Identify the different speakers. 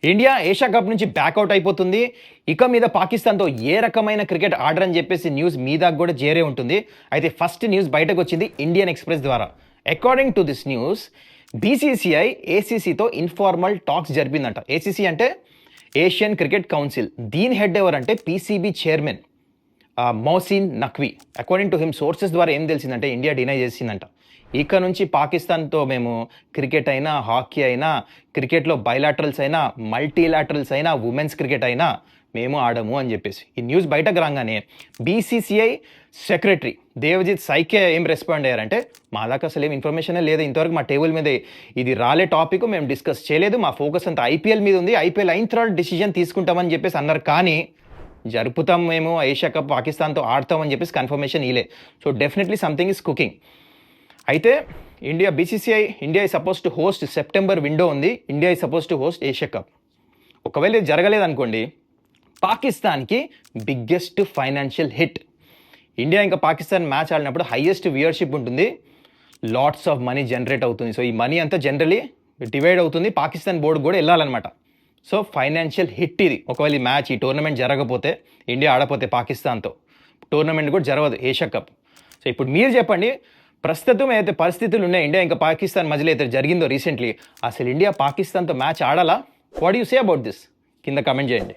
Speaker 1: India Asia cup నుంచి back out అయిపోతుంది. ఇక మీద పాకిస్తాన్‌తో ఏ రకమైన క్రికెట్ ఆడరని చెప్పేసి న్యూస్ మీ దాకా కూడా చేరే ఉంటుంది. అయితే ఫస్ట్ న్యూస్ బయటకొచ్చింది ఇండియన్ ఎక్స్‌ప్రెస్ ద్వారా. According to this news BCCI ఏసీసీతో ఇన్ఫార్మల్ టాక్స్ జరిపిందంట. ఏసీసీ అంటే ఏషియన్ క్రికెట్ కౌన్సిల్. దీని హెడ్ ఎవరంటే PCB chairman Mohsin Naqvi. According to him sources ద్వారా ఏం తెలిసిందంటే ఇండియా డినై చేసిందంట. ఇక నుంచి పాకిస్తాన్తో మేము క్రికెట్ అయినా, హాకీ అయినా, క్రికెట్లో బైలాటరల్స్ అయినా, మల్టీలాటరల్స్ అయినా, ఉమెన్స్ క్రికెట్ అయినా మేము ఆడము అని చెప్పేసి. ఈ న్యూస్ బయటకు రాగానే బీసీసీఐ సెక్రటరీ దేవజిత్ సైకే ఏం రెస్పాండ్ అయ్యారంటే, మా దాకా అసలు ఏం ఇన్ఫర్మేషనే లేదు, ఇంతవరకు మా టేబుల్ మీద ఇది రాలే టాపిక్, మేము డిస్కస్ చేయలేదు, మా ఫోకస్ అంతా ఐపీఎల్ మీద ఉంది, ఐపీఎల్ అయిన తర్వాత డిసిజన్ తీసుకుంటామని చెప్పేసి అన్నారు. కానీ జరుపుతాం మేము ఏషియా కప్ పాకిస్తాన్తో ఆడతామని చెప్పేసి కన్ఫర్మేషన్ ఇలే. So definitely something is cooking. అయితే ఇండియా ఈ suppose to host September window ఉంది. ఇండియా ఈ suppose to host Asia cup. ఒకవేళ ఇది జరగలేదనుకోండి, పాకిస్తాన్కి బిగ్గెస్ట్ ఫైనాన్షియల్ హిట్. ఇండియా ఇంకా పాకిస్తాన్ మ్యాచ్ ఆడినప్పుడు హైయెస్ట్ వ్యూయర్షిప్ ఉంటుంది, లాట్స్ ఆఫ్ మనీ జనరేట్ అవుతుంది. సో ఈ మనీ అంతా జనరలీ డివైడ్ అవుతుంది, పాకిస్తాన్ బోర్డు కూడా వెళ్ళాలన్నమాట. సో ఫైనాన్షియల్ హిట్ ఇది. ఒకవేళ ఈ మ్యాచ్, ఈ టోర్నమెంట్ జరగకపోతే, ఇండియా ఆడపోతే పాకిస్తాన్తో, టోర్నమెంట్ కూడా జరగదు ఏషియా కప్. సో ఇప్పుడు మీరు చెప్పండి, ప్రస్తుతం ఏదైతే పరిస్థితులు ఉన్నాయి ఇండియా ఇంకా పాకిస్తాన్ మధ్యలో అయితే జరిగిందో రీసెంట్లీ, అసలు ఇండియా పాకిస్తాన్తో మ్యాచ్ ఆడాలా? What you say about this? కింద కమెంట్ చేయండి.